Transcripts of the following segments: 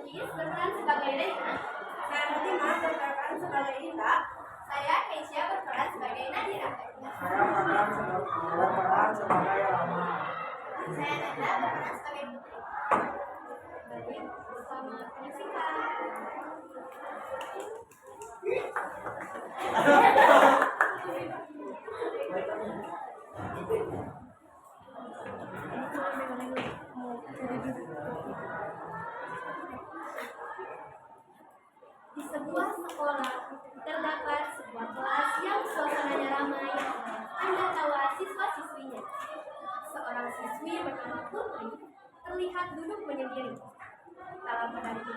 Nurjis berperan sebagai Reina. Saya Fatimah berperan sebagai Indah. Saya Keisha berperan sebagai Nadira. Saya berperan sebagai Rama. Saya Nanda berperan sebagai Putri. Baik, selamat menyaksikan. Di sebuah sekolah terdapat sebuah kelas yang suasananya ramai. Anda tahu siswa-siswinya. Seorang siswi bernama Putri terlihat duduk menyendiri. Dalam keadaan itu,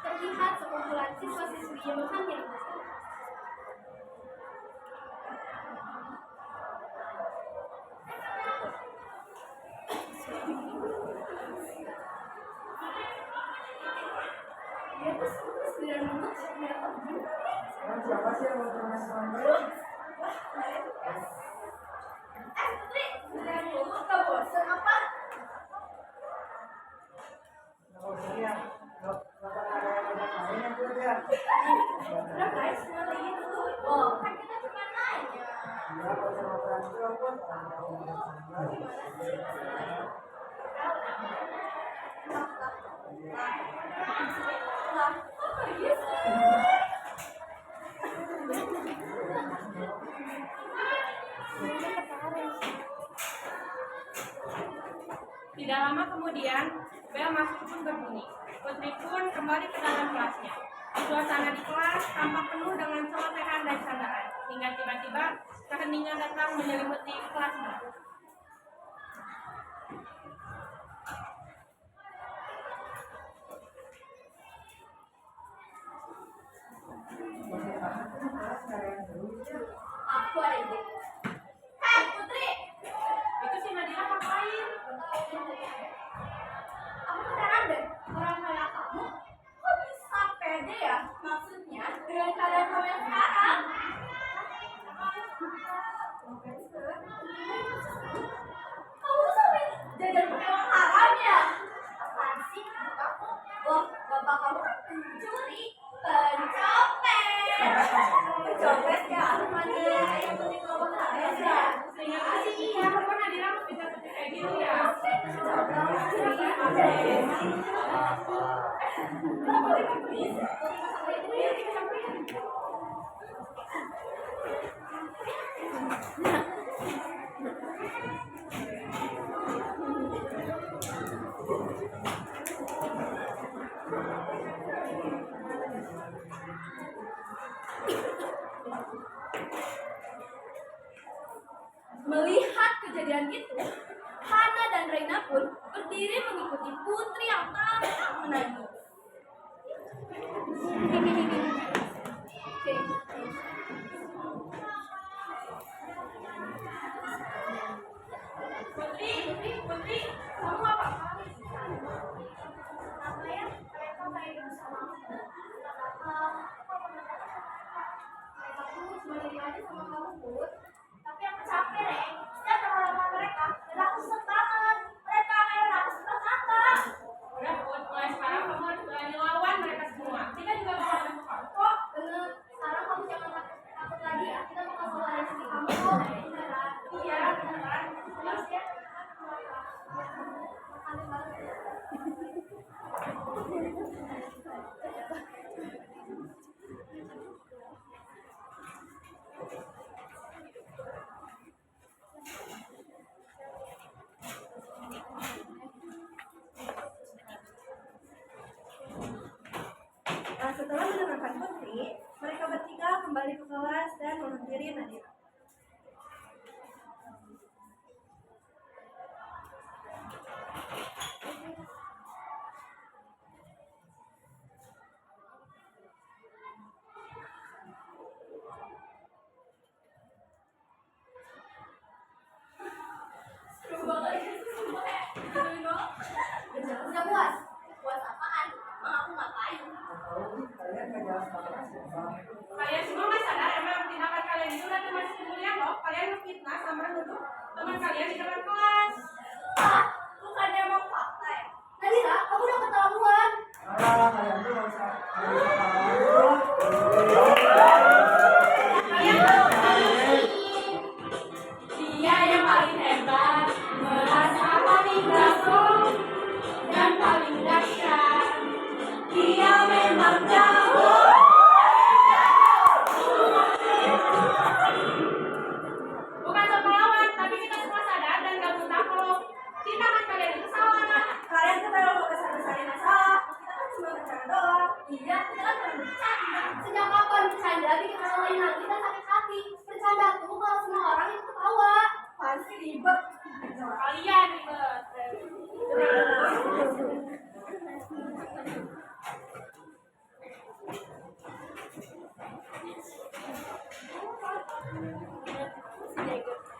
terlihat sekumpulan siswa-siswi yang menghampiri Putri. Siapa sih yang mau terus sampai? Putri, beneran dulu, gak bosan apa? Ya, nggak ada yang lain yang kerja. Udah guys, nanti itu. Oh, kan kita cuma nanya. Ya, kalau sama berarti aku Lah, apa iya sih? Tidak lama kemudian, bel masuk pun berbunyi. Putri pun kembali ke dalam kelasnya. Suasana di kelas tampak penuh dengan celotehan dan candaan. Hingga tiba-tiba keheningan datang menyelimuti kelasnya. Aku ada ide. Hei, Putri! Itu si Nadira ngapain? Aku heran deh, orang kayak kamu kok bisa pede ya? Maksudnya dengan keadaan kamu yang sekarang. Kamu sampai jajan pakai uang haram ya? Apaan sih? Kamu, wah, bapak kamu kan pencuri, pencopet. Pencopet ya? Mana yang penting kamu harus ya? Ternyata sih iya, kok Nadira bisa seperti kayak gitu ya? Melihat kejadian itu, Hana dan Reina pun berdiri mengikuti Putri yang tampak menangis. Putri, kamu apa? Apa ya? Mereka main bersama aku. Mereka pun cuma diri aja sama kamu, Put. Tapi aku capek, Rek. Setiap lama mereka, dan aku seneng banget. Mereka main aku suka kata. Udah, Put, mulai sekarang kamu harus berani lawan mereka semua. Kita juga bakal masuk kok. Kok bener? Sekarang kamu jangan takut lagi ya. Kita bakal bawa rezeki kamu kok. Beneran. Iya, beneran. Terus ya. Makasih banget. Setelah menenangkan Putri, mereka bertiga kembali ke kelas dan menghampiri Nadira. Seru banget ya. Udah puas? Puas apaan? Emang aku ngapain? kalian nggak jelas banget sih, Bang. Kalian semua nggak sadar emang tindakan kalian itu udah termasuk pembulian loh. Kalian ngefitnah sama nuduh teman kalian di dalam kelas. Ah, bukannya emang fakta ya? Nadira, kamu udah keterlaluan. Ah, paling dahsyat. Dia memang jago. Bukan sok melawan, tapi kita semua sadar dan gak mudah kalau kita akan kalian itu salah. Kalian tuh terlalu besar-besarin masalah. Kita kan cuma bercanda doang. Iya, kita kan cuma bercanda. Sejak kapan bercanda bikin orang lain nangis dan sakit hati? Bercanda tuh kalau semua orang itu ketawa. Pasti ribet. Kalian ribet.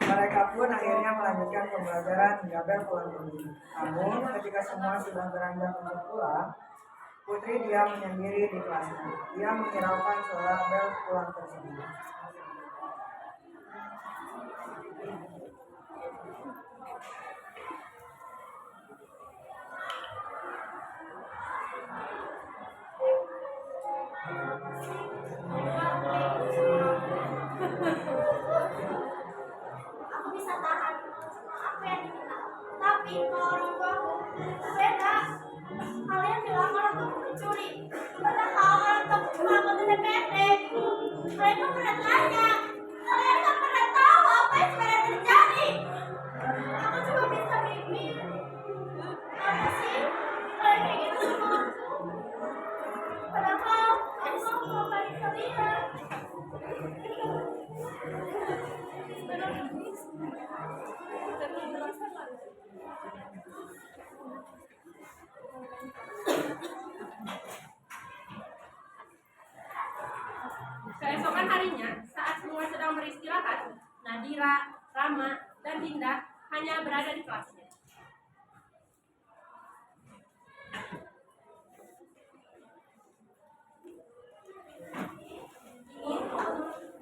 Mereka pun akhirnya melanjutkan pembelajaran hingga bel pulang pergi. Namun ketika semua sudah beranjak untuk pulang, Putri diam menyendiri di kelasnya. Dia menghiraukan suara bel pulang tersebut. Aku bisa tahan semua apa yang diminta. Tapi kalau orang tua aku beda. Kalian bilang orang tua aku pencuri. Padahal orang tua aku cuma anggota DPRD. Kalian tuh pernah tanya. Kalian gak pernah tahu apa yang sebenarnya terjadi. Aku cuma bisa mimpi. Apa sih? Kalian kayak gitu sama aku. Padahal aku mau balik kalian. Keesokan harinya, saat semua sedang beristirahat, Nadira, Rama, dan Dinda hanya berada di kelasnya.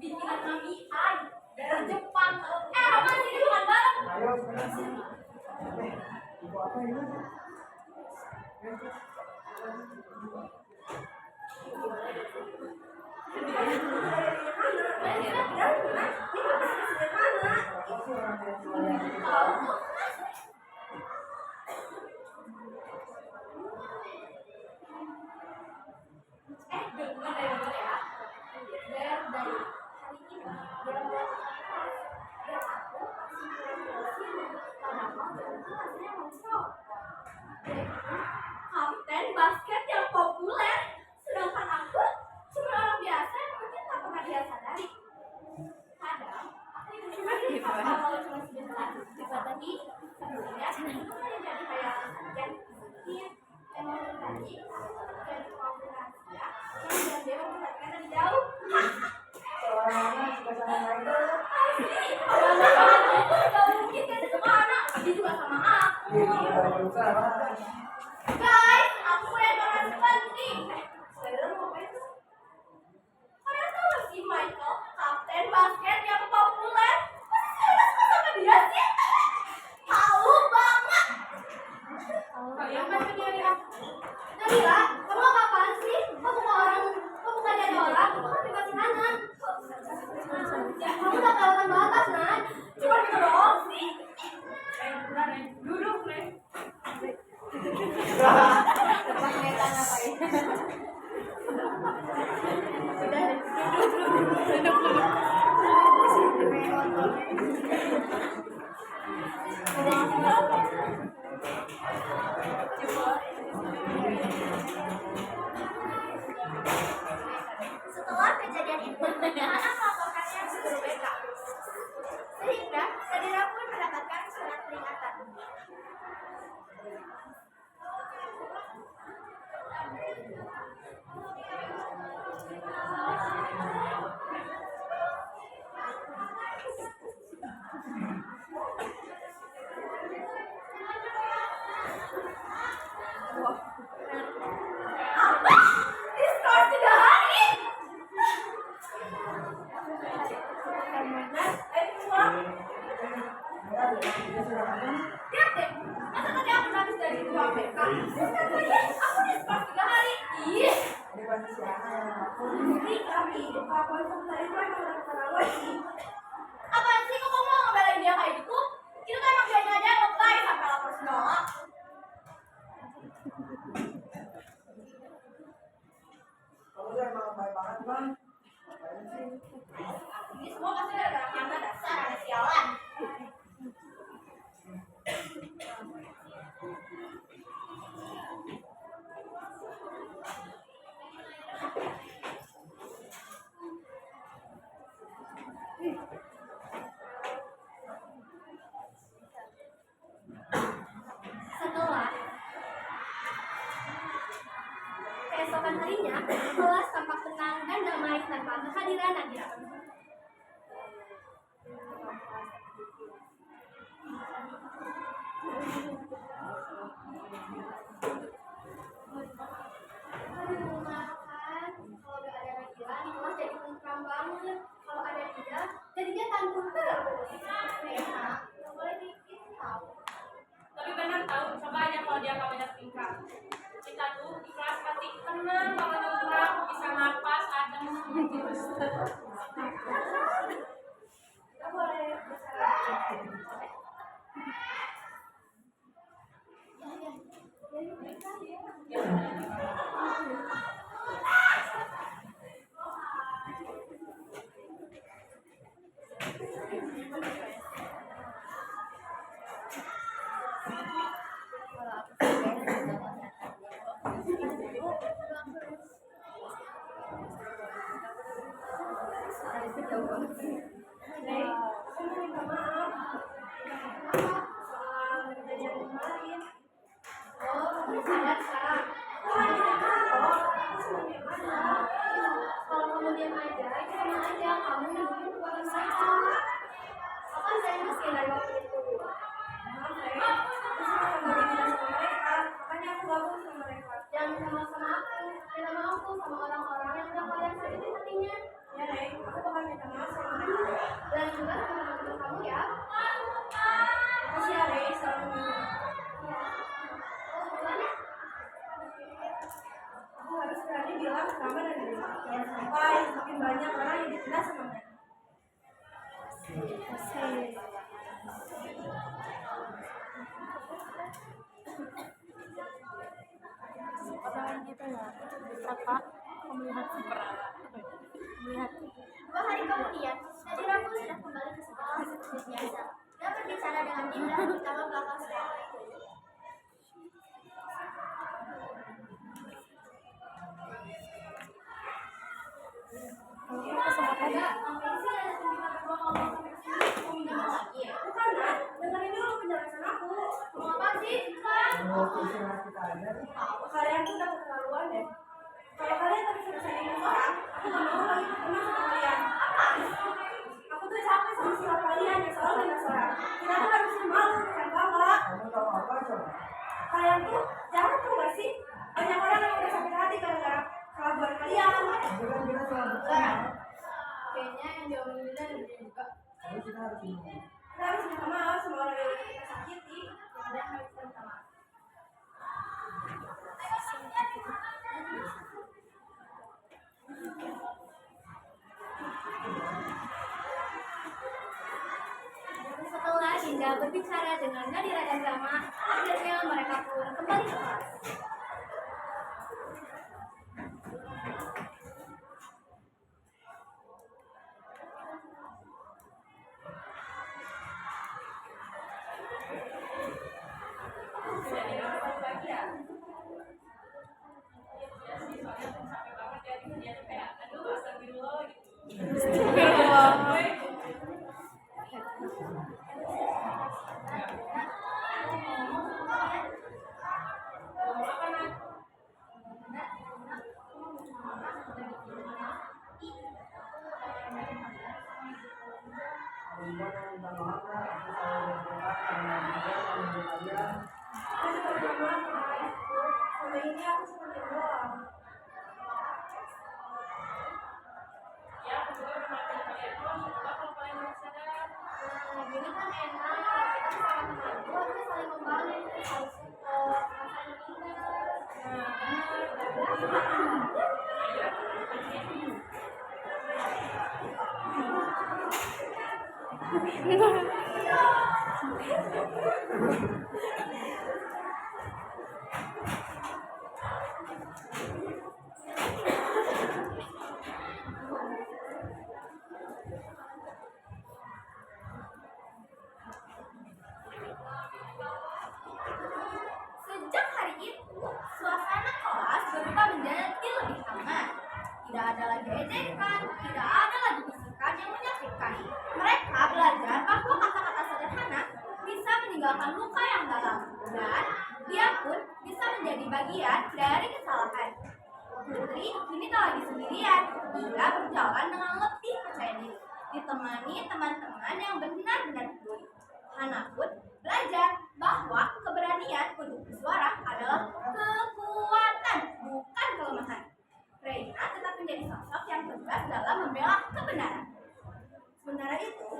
Bikinan Mami Ai dari Jepang. Roman sini bukan bareng. Ayo, sekarang. Ibu apa ini? Apa sih orang yang semuanya? Dengar dari gue ya. Dari hari ini dia mulai kelas. Dan aku masih sini. Padahal jam kelasnya masuk. Jadi kapten basket yang populer. Sedangkan aku cuma orang biasa yang mungkin tak pernah dia sadari. Kadang aku itu cuma kalau cuma sebentar. Tadi sebenarnya itu hanya jadi hayalan saja. Mungkin emang tadi jadi mobil rahasia yang dia memperhatikan dari jauh. Seorang mana suka sama mereka? Asli, orang itu gak mungkin kan itu anak. Dia juga sama aku. Iya, juga. Guys, aku punya informasi penting. Saya mau apa itu? Kalian tahu gak sih Michael, kapten basket yang populer? Masa saya suka sama dia sih? Tahu banget. Kalian baca diary aku. Nadira, kamu apaan sih? Kamu bukan jadi orang, kamu kan privasi Hanan. Ya, kamu udah kelewatan batas, Nan. Cuma gitu doang sih. Udah, Ren. Duduk, Ren. Tempat metan apa ya? Setelah kejadian itu, anak melaporkannya ke guru BK. Sehingga Nadira pun mendapatkan surat peringatan. Apa? Diskors 3 hari? Mas, ayo pulang. Lihat deh, masa tadi aku habis dari ruang BK. Terus katanya aku diskors 3 hari. Ih, Ini pasti si Ana yang aku. ini kami Pak Konsultan itu emang udah keterlaluan sih. Apaan sih kok kamu mau ngebelain dia kayak gitu? Itu kan emang dianya aja yang lebay sampai lapor segala. keesokan harinya, kelas tampak tenang dan damai tanpa kehadiran Nadira. Aduh, makan. Kalau gak ada Nadira, di kelas jadi tentram banget. Kalau ada dia, jadinya tanggung terus. Enak, gak boleh dikit tau. Tapi benar tahu, coba aja kalau dia nggak banyak tingkah. Kita tuh di kelas pasti tenang banget tenang, bisa napas, adem. Gak boleh bersalah. Kalau kamu diam aja, itu sama aja kamu ngikutin perbuatan mereka. Apa saya masih dari waktu itu? Makanya aku gabung sama mereka. Jangan sama-sama aku, minta maaf tuh sama orang-orang yang udah kalian sakitin hatinya. Ya, Rey, aku bakal minta maaf sama mereka. Dan juga sama teman-teman kamu ya. Makasih ya, Rey, selalu mengingat. Oh, gimana? Aku harus berani bilang sama dan Rey. Jangan sampai semakin banyak orang yang ditindas sama mereka. Orang itu ya, apa melihat melihat 2 hari kemudian, Nadiraku sudah kembali ke sekolah seperti biasa. Dia berbicara dengan Dinda di taman belakang sekolah itu. Enggak, ngapain sih ada kita berdua ngomong sampai kesini? Mau minta maaf lagi ya? Bukan, Nat. Dengerin dulu penjelasan aku. Mau apa sih? Kan? Mau istirahat kita aja nih. Kalian tuh udah keterlaluan deh. Kalau kalian tapi selesai orang, aku gak mau lagi ketemu sama kalian. Aku tuh capek sama sikap kalian yang selalu ngenes orang. Kita tuh harusnya malu, bukan bangga. Kamu tahu apa coba? Kalian tuh jangan tuh gak sih? Banyak orang yang udah sakit hati gara-gara kelakuan kalian. Tapi kan kita cuma bersama. Kayaknya yang diomongin Dinda ada bener juga. Jadi kita harus minum. Kita harus minta maaf sama orang yang udah kita sakiti. Ada harus kita minta maaf. Setelah Dinda berbicara dengan Nadira dan Rama, akhirnya mereka pun kembali ke kelas. Jadi apa lagi ya? Ya sih, soalnya aku capek banget ya. Dia tuh kayak, aduh astagfirullah gitu. Ngomong apa, Nat? Membuat yang minta maaf lah. Aku selalu berdoa karena dia menunggu kalian. Aku juga minta maaf, Mas. Selama ini aku cuma diam doang. Ya, aku juga udah maafin kalian kok. Syukurlah kalau kalian udah sadar. Nah, gini kan enak. Kita sama teman dua, kita saling membantu, saling support, saling mengingat. Nah, benar. Sejak hari itu, suasana kelas berubah menjadi lebih hangat. Tidak ada lagi ejekan, tidak ada lagi bisikan yang menyakitkan. Mereka belajar bahwa kata-kata sederhana bisa meninggalkan luka yang dalam, dan dia pun bisa menjadi bagian dari kesalahan. Putri kini tak lagi sendirian. Ia berjalan dengan lebih percaya diri, ditemani teman-teman yang benar-benar peduli. Hana pun belajar bahwa keberanian untuk bersuara adalah kekuatan, bukan kelemahan. Reina tetap menjadi sosok yang tegas dalam membela kebenaran. Sementara itu,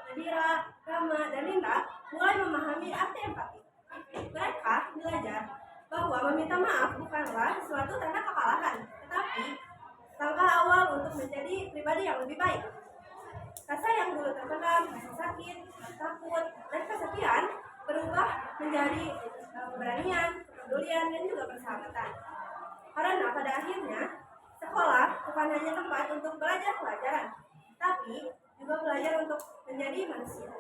Nadira, Rama, dan Linda mulai memahami arti empati. Mereka belajar bahwa meminta maaf bukanlah suatu tanda kekalahan, tetapi langkah awal untuk menjadi pribadi yang lebih baik. Rasa yang dulu terpendam, rasa sakit, takut, dan kesepian berubah menjadi keberanian, kepedulian, dan juga persahabatan. Karena pada akhirnya, sekolah bukan hanya tempat untuk belajar pelajaran, tapi juga belajar untuk menjadi manusia.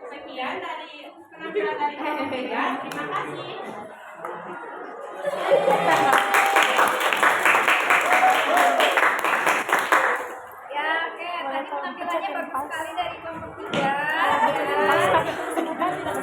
Sekian dari penampilan dari kelompok 3. Terima kasih. Ya, oke. Tadi penampilannya bagus sekali dari kelompok 3. Tapi sebutan tidak